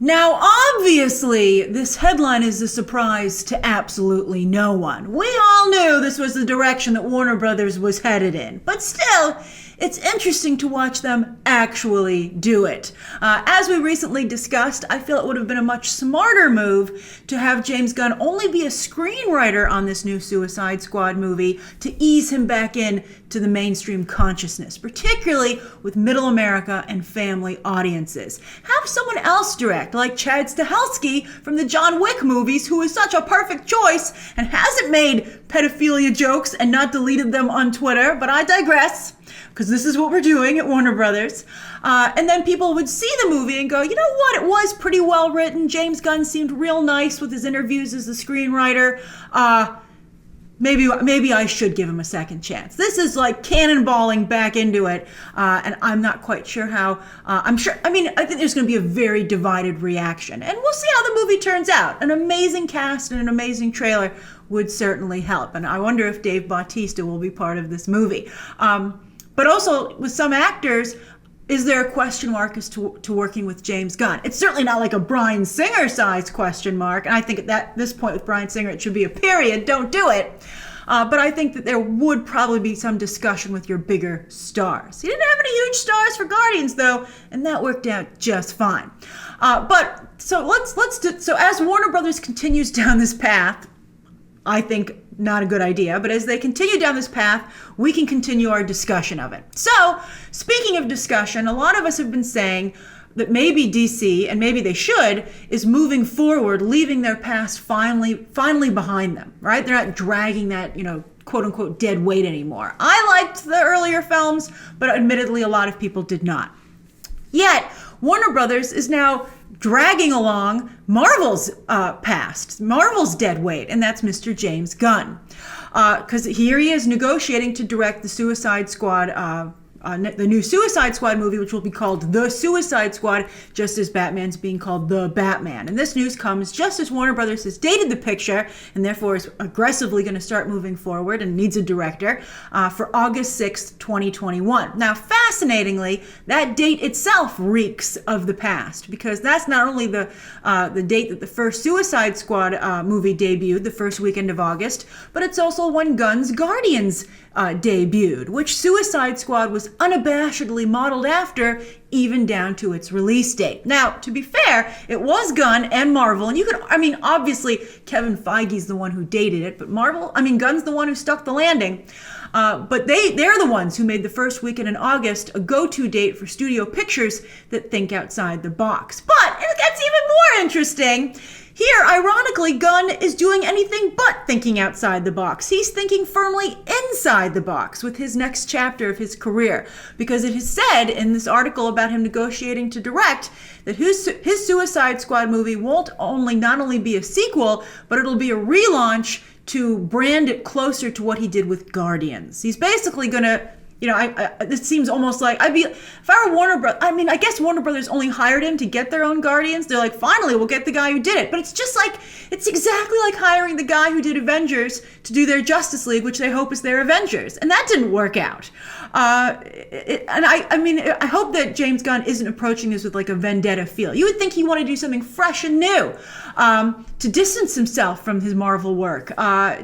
Now, obviously, this headline is a surprise to absolutely no one. We all knew this was the direction that Warner Brothers was headed in, but still, it's interesting to watch them actually do it. As we recently discussed, I feel it would have been a much smarter move to have James Gunn only be a screenwriter on this new Suicide Squad movie to ease him back in to the mainstream consciousness, particularly with middle America and family audiences. Have someone else direct, like Chad Stahelski from the John Wick movies, who is such a perfect choice and hasn't made pedophilia jokes and not deleted them on Twitter, but I digress, because this is what we're doing at Warner Brothers. And then people would see the movie and go, you know what, it was pretty well written. James Gunn seemed real nice with his interviews as the screenwriter. Maybe I should give him a second chance. This is like cannonballing back into it, and I'm not quite sure how. I think there's going to be a very divided reaction, and we'll see how the movie turns out. An amazing cast and an amazing trailer would certainly help, and I wonder if Dave Bautista will be part of this movie. But also, with some actors, is there a question mark as to working with James Gunn? It's certainly not like a Bryan Singer-sized question mark, and I think at this point with Bryan Singer, it should be a period. Don't do it. But I think that there would probably be some discussion with your bigger stars. He didn't have any huge stars for Guardians, though, and that worked out just fine. So as Warner Brothers continues down this path, I think not a good idea, but as they continue down this path, we can continue our discussion of it. So, speaking of discussion, a lot of us have been saying that maybe DC, and maybe they should, is moving forward, leaving their past finally behind them, right? They're not dragging that, quote unquote, dead weight anymore. I liked the earlier films, but admittedly a lot of people did not. Yet, Warner Brothers is now dragging along Marvel's past, Marvel's dead weight, and that's Mr. James Gunn. Because here he is negotiating to direct the Suicide Squad, the new Suicide Squad movie, which will be called The Suicide Squad, just as Batman's being called The Batman. And this news comes just as Warner Brothers has dated the picture, and therefore is aggressively going to start moving forward and needs a director for August 6th, 2021. Now, fascinatingly, that date itself reeks of the past, because that's not only the date that the first Suicide Squad movie debuted, the first weekend of August, but it's also when Gunn's Guardians debuted, which Suicide Squad was unabashedly modeled after, even down to its release date. Now, to be fair, it was Gunn and Marvel, and obviously Kevin Feige's the one who dated it, but Gunn's the one who stuck the landing. But they're the ones who made the first weekend in August a go-to date for studio pictures that think outside the box. But it gets even more interesting. Here, ironically, Gunn is doing anything but thinking outside the box. He's thinking firmly inside the box with his next chapter of his career, because it is said in this article about him negotiating to direct that his Suicide Squad movie won't not only be a sequel, but it'll be a relaunch to brand it closer to what he did with Guardians. He's basically going to, this seems almost like, if I were Warner Brothers, I guess Warner Brothers only hired him to get their own Guardians. They're like, finally, we'll get the guy who did it. But it's just like, it's exactly like hiring the guy who did Avengers to do their Justice League, which they hope is their Avengers. And that didn't work out. I hope that James Gunn isn't approaching this with like a vendetta feel. You would think he wanted to do something fresh and new, to distance himself from his Marvel work,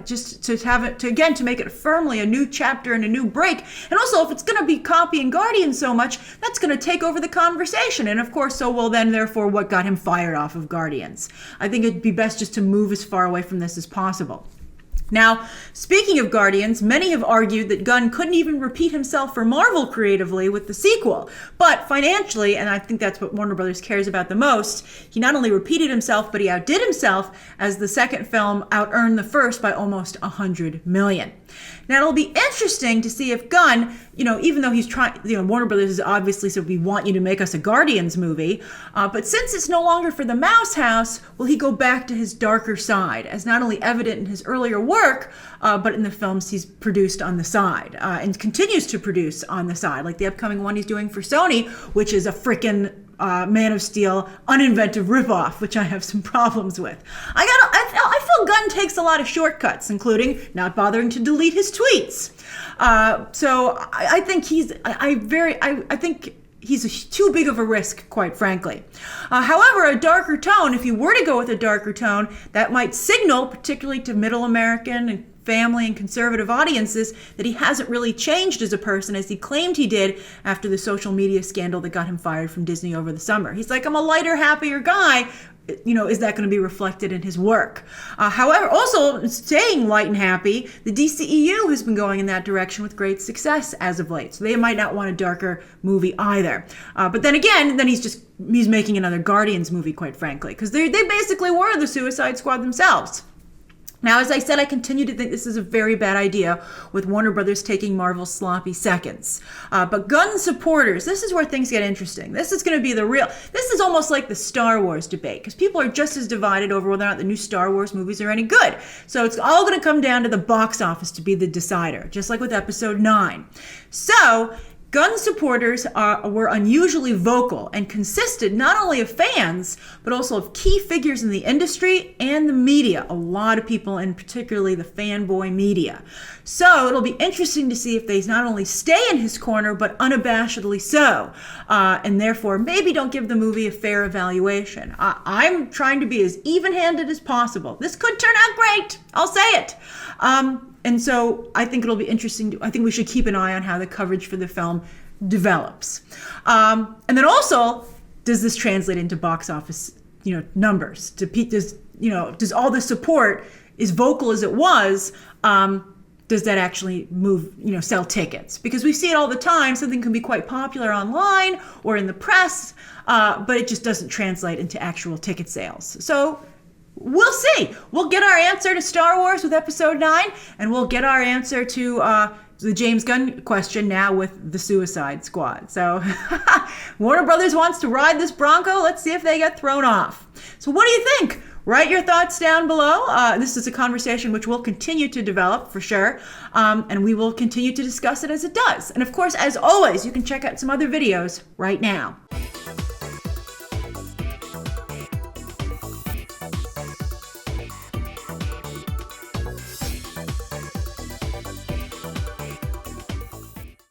just to have it, to make it firmly a new chapter and a new break. And also, if it's going to be copying Guardians so much, that's going to take over the conversation. And of course, so will then, therefore, what got him fired off of Guardians. I think it'd be best just to move as far away from this as possible. Now, speaking of Guardians, many have argued that Gunn couldn't even repeat himself for Marvel creatively with the sequel. But financially, and I think that's what Warner Brothers cares about the most, he not only repeated himself, but he outdid himself as the second film out-earned the first by almost $100 million. Now, it'll be interesting to see if Gunn, even though he's trying, Warner Brothers is obviously said, we want you to make us a Guardians movie, but since it's no longer for the Mouse House, will he go back to his darker side, as not only evident in his earlier work, but in the films he's produced on the side, and continues to produce on the side, like the upcoming one he's doing for Sony, which is a frickin' Man of Steel uninventive ripoff, which I have some problems with. I feel Gunn takes a lot of shortcuts, including not bothering to delete his tweets. So I think he's too big of a risk, quite frankly. However, a darker tone, if you were to go with a darker tone, that might signal, particularly to middle American and family and conservative audiences, that he hasn't really changed as a person as he claimed he did after the social media scandal that got him fired from Disney over the summer. He's like, I'm a lighter, happier guy. Is that going to be reflected in his work? However, also staying light and happy, the DCEU has been going in that direction with great success as of late. So they might not want a darker movie either. But then again, he's making another Guardians movie, quite frankly, because they basically were the Suicide Squad themselves. Now, as I said, I continue to think this is a very bad idea, with Warner Brothers taking Marvel's sloppy seconds. But Gunn supporters, this is where things get interesting. This is going to be this is almost like the Star Wars debate, because people are just as divided over whether or not the new Star Wars movies are any good. So it's all going to come down to the box office to be the decider, just like with Episode 9. So Gunn supporters were unusually vocal and consisted not only of fans, but also of key figures in the industry and the media. A lot of people, and particularly the fanboy media. So it'll be interesting to see if they not only stay in his corner, but unabashedly so. And therefore, maybe don't give the movie a fair evaluation. I'm trying to be as even-handed as possible. This could turn out great. I'll say it. And so I think it'll be interesting. I think we should keep an eye on how the coverage for the film develops. And then also, does this translate into box office, numbers? Does all the support, as vocal as it was, does that actually move, sell tickets? Because we see it all the time. Something can be quite popular online or in the press, but it just doesn't translate into actual ticket sales. So we'll see. We'll get our answer to Star Wars with Episode 9, and we'll get our answer to the James Gunn question now with the Suicide Squad. So Warner Brothers wants to ride this Bronco. Let's see if they get thrown off. So what do you think? Write your thoughts down below. This is a conversation which will continue to develop for sure, and we will continue to discuss it as it does. And of course, as always, you can check out some other videos right now.